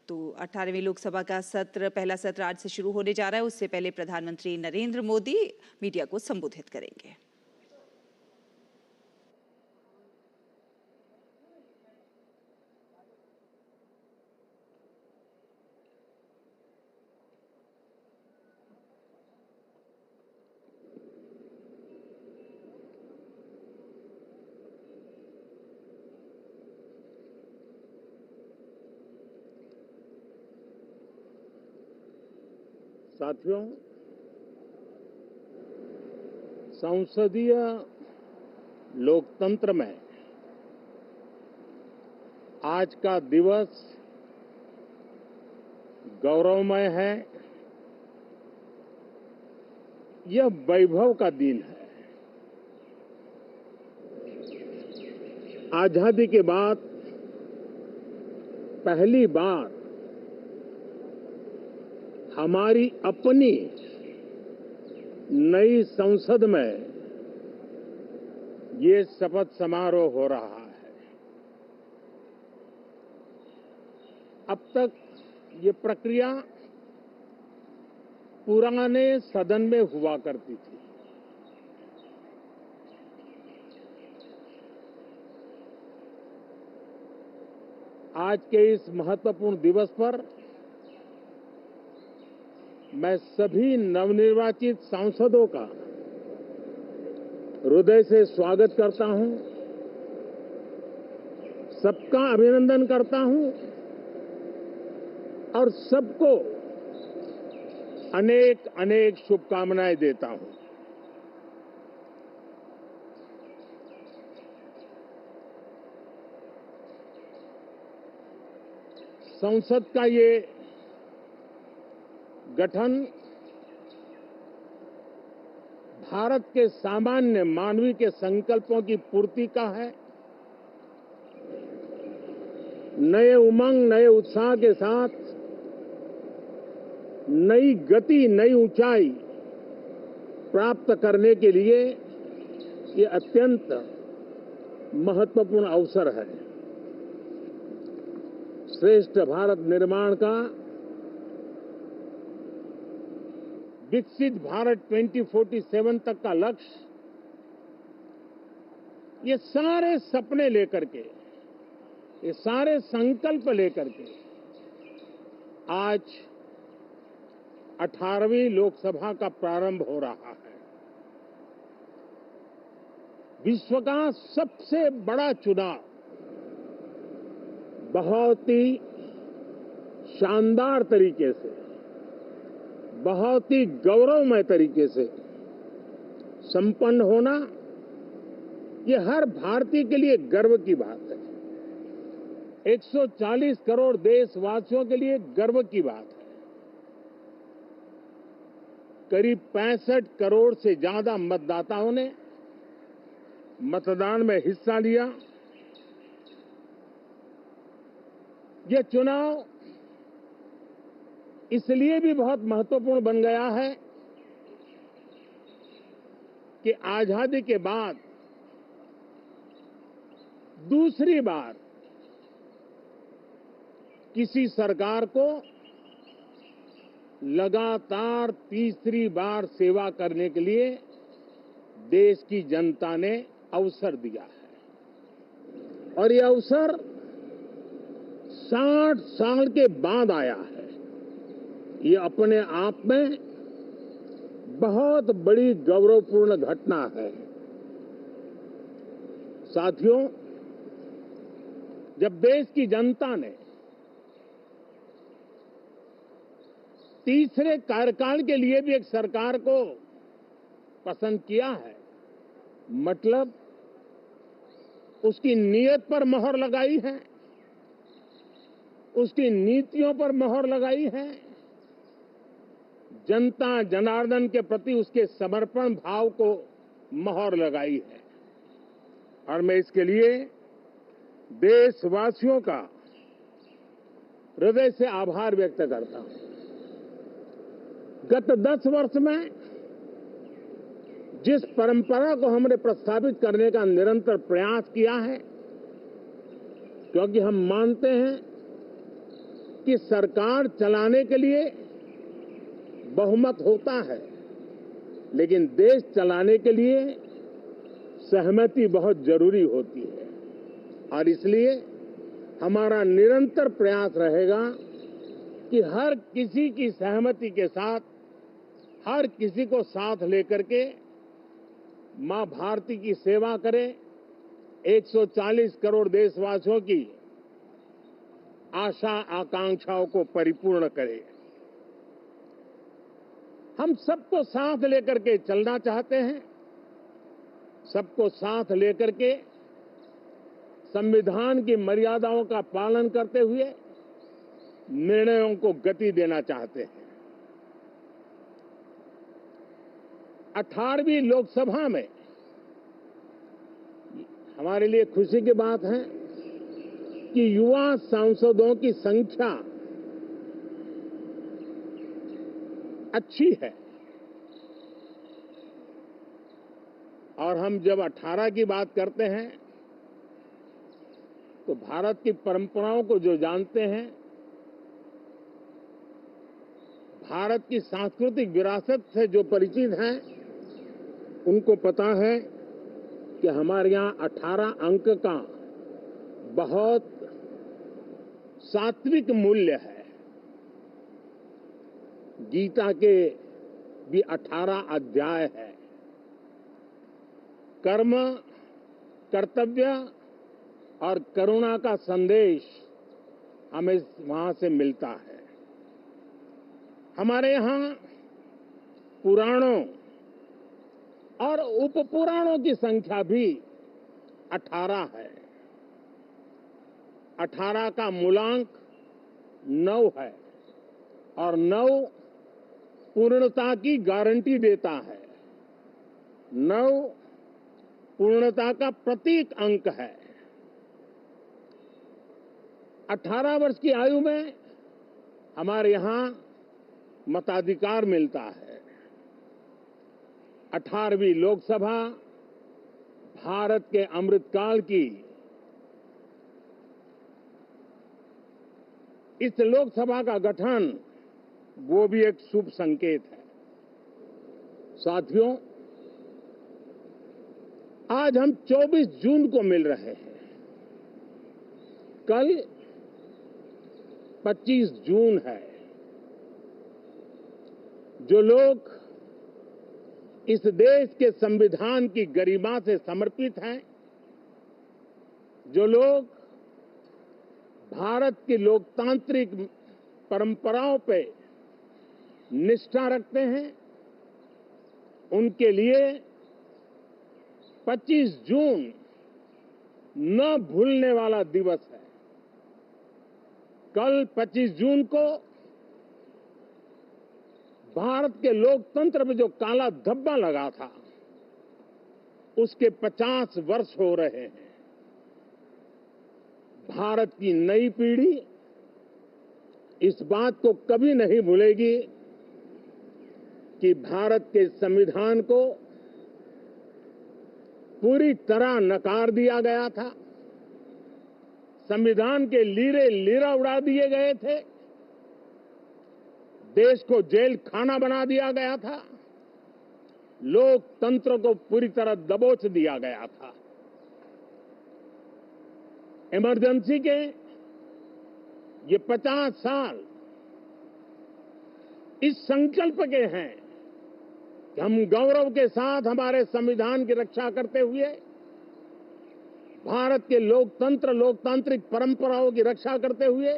तो 18वीं लोकसभा का पहला सत्र आज से शुरू होने जा रहा है। उससे पहले प्रधानमंत्री नरेंद्र मोदी मीडिया को संबोधित करेंगे। साथियों, संसदीय लोकतंत्र में आज का दिवस गौरवमय है। यह वैभव का दिन है। आजादी के बाद पहली बार हमारी अपनी नई संसद में ये शपथ समारोह हो रहा है। अब तक ये प्रक्रिया पुराने सदन में हुआ करती थी। आज के इस महत्वपूर्ण दिवस पर मैं सभी नवनिर्वाचित सांसदों का हृदय से स्वागत करता हूं, सबका अभिनंदन करता हूं और सबको अनेक अनेक शुभकामनाएं देता हूं। संसद का ये गठन भारत के सामान्य मानवीय के संकल्पों की पूर्ति का है। नए उमंग, नए उत्साह के साथ नई गति, नई ऊंचाई प्राप्त करने के लिए ये अत्यंत महत्वपूर्ण अवसर है। श्रेष्ठ भारत निर्माण का, विकसित भारत 2047 तक का लक्ष्य, ये सारे सपने लेकर के, ये सारे संकल्प लेकर के आज 18वीं लोकसभा का प्रारंभ हो रहा है। विश्व का सबसे बड़ा चुनाव बहुत ही शानदार तरीके से, बहुत ही गौरवमय तरीके से संपन्न होना, ये हर भारतीय के लिए गर्व की बात है। 140 करोड़ देशवासियों के लिए गर्व की बात है। करीब 65 करोड़ से ज्यादा मतदाताओं ने मतदान में हिस्सा लिया। यह चुनाव इसलिए भी बहुत महत्वपूर्ण बन गया है कि आजादी के बाद दूसरी बार किसी सरकार को लगातार तीसरी बार सेवा करने के लिए देश की जनता ने अवसर दिया है और यह अवसर 60 साल के बाद आया है। ये अपने आप में बहुत बड़ी गौरवपूर्ण घटना है। साथियों, जब देश की जनता ने तीसरे कार्यकाल के लिए भी एक सरकार को पसंद किया है, मतलब उसकी नीयत पर मोहर लगाई है, उसकी नीतियों पर मोहर लगाई है, जनता जनार्दन के प्रति उसके समर्पण भाव को मोहर लगाई है। और मैं इसके लिए देशवासियों का हृदय से आभार व्यक्त करता हूं। गत 10 वर्ष में जिस परंपरा को हमने प्रस्थापित करने का निरंतर प्रयास किया है, क्योंकि हम मानते हैं कि सरकार चलाने के लिए बहुमत होता है, लेकिन देश चलाने के लिए सहमति बहुत जरूरी होती है। और इसलिए हमारा निरंतर प्रयास रहेगा कि हर किसी की सहमति के साथ, हर किसी को साथ लेकर के मां भारती की सेवा करें, 140 करोड़ देशवासियों की आशा आकांक्षाओं को परिपूर्ण करें। हम सबको साथ लेकर के चलना चाहते हैं, सबको साथ लेकर के संविधान की मर्यादाओं का पालन करते हुए निर्णयों को गति देना चाहते हैं। 18वीं लोकसभा में हमारे लिए खुशी की बात है कि युवा सांसदों की संख्या अच्छी है। और हम जब 18 की बात करते हैं तो भारत की परंपराओं को जो जानते हैं, भारत की सांस्कृतिक विरासत से जो परिचित हैं, उनको पता है कि हमारे यहाँ 18 अंक का बहुत सात्विक मूल्य है। गीता के भी 18 अध्याय है। कर्म, कर्तव्य और करुणा का संदेश हमें वहां से मिलता है। हमारे यहाँ पुराणों और उपपुराणों की संख्या भी 18 है। 18 का मूलांक 9 है और 9 पूर्णता की गारंटी देता है। 9 पूर्णता का प्रतीक अंक है। 18 वर्ष की आयु में हमारे यहाँ मताधिकार मिलता है। 18वीं लोकसभा भारत के अमृतकाल की इस लोकसभा का गठन वो भी एक शुभ संकेत है। साथियों, आज हम 24 जून को मिल रहे हैं। कल 25 जून है। जो लोग इस देश के संविधान की गरिमा से समर्पित हैं, जो लोग भारत की लोकतांत्रिक परंपराओं पे निष्ठा रखते हैं, उनके लिए 25 जून न भूलने वाला दिवस है। कल 25 जून को भारत के लोकतंत्र में जो काला धब्बा लगा था, उसके 50 वर्ष हो रहे हैं। भारत की नई पीढ़ी इस बात को कभी नहीं भूलेगी कि भारत के संविधान को पूरी तरह नकार दिया गया था। संविधान के लीरे लीरा उड़ा दिए गए थे। देश को जेल खाना बना दिया गया था। लोकतंत्र को पूरी तरह दबोच दिया गया था। इमरजेंसी के ये 50 साल इस संकल्प के हैं कि हम गौरव के साथ हमारे संविधान की रक्षा करते हुए, भारत के लोकतंत्र, लोकतांत्रिक परंपराओं की रक्षा करते हुए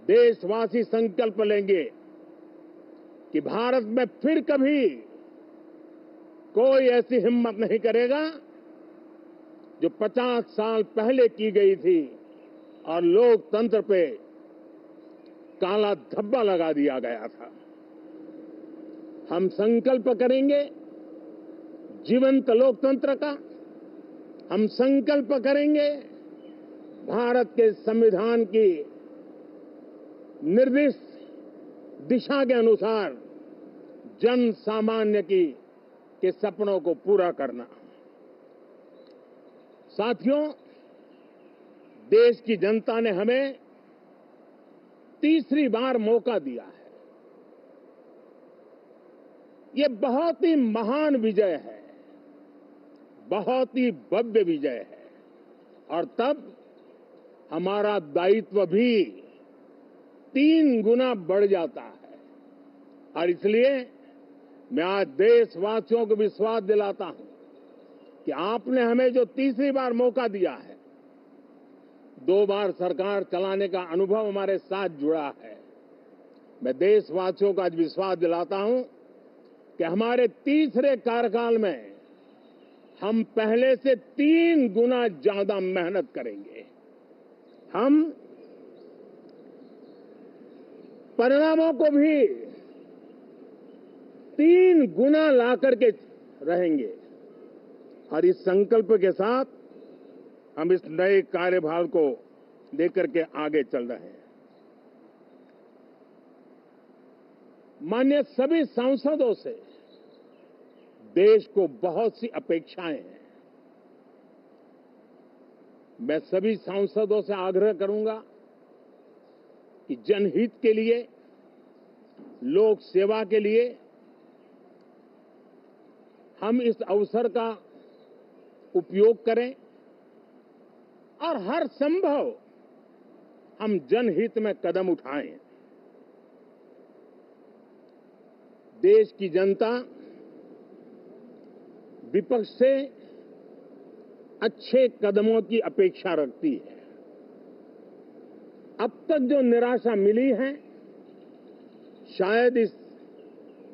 देशवासी संकल्प लेंगे कि भारत में फिर कभी कोई ऐसी हिम्मत नहीं करेगा जो 50 साल पहले की गई थी और लोकतंत्र पे काला धब्बा लगा दिया गया था। हम संकल्प करेंगे जीवंत लोकतंत्र का। हम संकल्प करेंगे भारत के संविधान की निर्दिष्ट दिशा के अनुसार जन सामान्य के सपनों को पूरा करना। साथियों, देश की जनता ने हमें तीसरी बार मौका दिया है, ये बहुत ही महान विजय है, बहुत ही भव्य विजय है। और तब हमारा दायित्व भी 3 गुना बढ़ जाता है। और इसलिए मैं आज देशवासियों को विश्वास दिलाता हूं कि आपने हमें जो तीसरी बार मौका दिया है, 2 बार सरकार चलाने का अनुभव हमारे साथ जुड़ा है। मैं देशवासियों को आज विश्वास दिलाता हूं कि हमारे तीसरे कार्यकाल में हम पहले से 3 गुना ज्यादा मेहनत करेंगे। हम परिणामों को भी 3 गुना ला करके रहेंगे। और इस संकल्प के साथ हम इस नए कार्यभार को लेकर के आगे चल रहे हैं। माननीय सभी सांसदों से देश को बहुत सी अपेक्षाएं हैं। मैं सभी सांसदों से आग्रह करूंगा कि जनहित के लिए, लोक सेवा के लिए हम इस अवसर का उपयोग करें और हर संभव हम जनहित में कदम उठाएं। देश की जनता विपक्ष से अच्छे कदमों की अपेक्षा रखती है। अब तक जो निराशा मिली है, शायद इस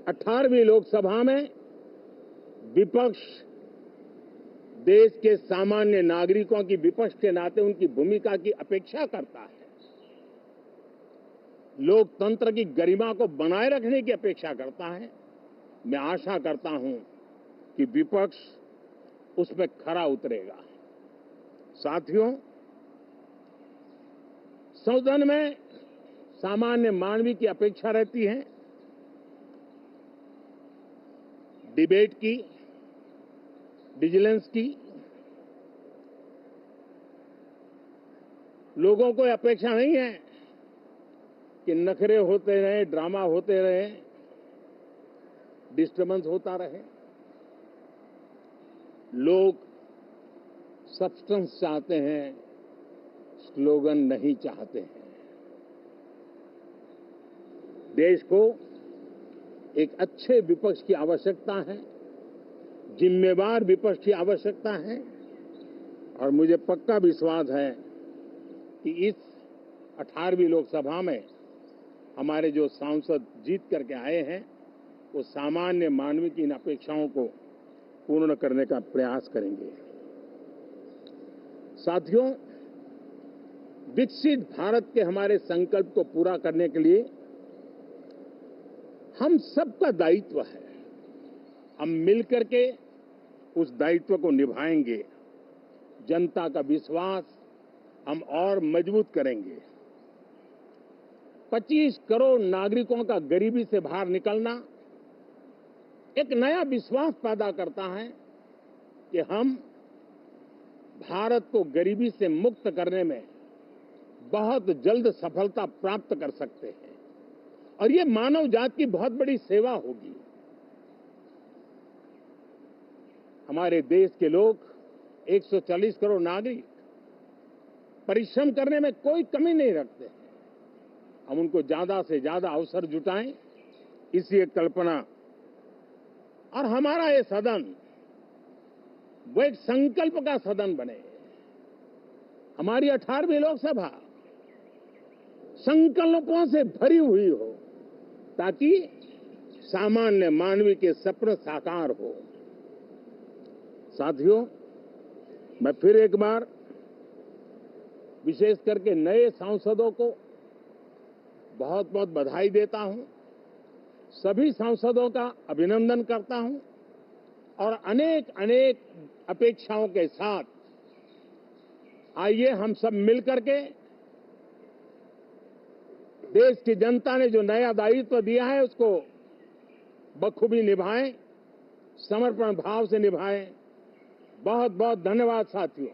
18वीं लोकसभा में विपक्ष देश के सामान्य नागरिकों की विपक्ष के नाते उनकी भूमिका की अपेक्षा करता है, लोकतंत्र की गरिमा को बनाए रखने की अपेक्षा करता है। मैं आशा करता हूं कि विपक्ष उसमें खरा उतरेगा। साथियों, सदन में सामान्य मानवीय की अपेक्षा रहती है डिबेट की, विजिलेंस की। लोगों को अपेक्षा नहीं है कि नखरे होते रहे, ड्रामा होते रहे, डिस्टर्बेंस होता रहे। लोग सब्सटेंस चाहते हैं, स्लोगन नहीं चाहते हैं। देश को एक अच्छे विपक्ष की आवश्यकता है, जिम्मेवार विपक्ष की आवश्यकता है। और मुझे पक्का विश्वास है कि इस 18वीं लोकसभा में हमारे जो सांसद जीत करके आए हैं, वो सामान्य मानवीय की इन अपेक्षाओं को पूर्ण करने का प्रयास करेंगे। साथियों, विकसित भारत के हमारे संकल्प को पूरा करने के लिए हम सबका दायित्व है। हम मिलकर के उस दायित्व को निभाएंगे। जनता का विश्वास हम और मजबूत करेंगे। 25 करोड़ नागरिकों का गरीबी से बाहर निकलना एक नया विश्वास पैदा करता है कि हम भारत को गरीबी से मुक्त करने में बहुत जल्द सफलता प्राप्त कर सकते हैं। और ये मानव जाति की बहुत बड़ी सेवा होगी। हमारे देश के लोग 140 करोड़ नागरिक परिश्रम करने में कोई कमी नहीं रखते हैं। हम उनको ज्यादा से ज्यादा अवसर जुटाएं, इसी एक कल्पना। और हमारा ये सदन वो एक संकल्प का सदन बने। हमारी 18वीं लोकसभा संकल्पों से भरी हुई हो, ताकि सामान्य मानवीय के सपने साकार हो। साथियों, मैं फिर एक बार विशेष करके नए सांसदों को बहुत बहुत बधाई देता हूं। सभी सांसदों का अभिनंदन करता हूं और अनेक अनेक अपेक्षाओं के साथ आइए हम सब मिलकर के देश की जनता ने जो नया दायित्व दिया है उसको बखूबी निभाएं, समर्पण भाव से निभाएं। बहुत बहुत धन्यवाद साथियों।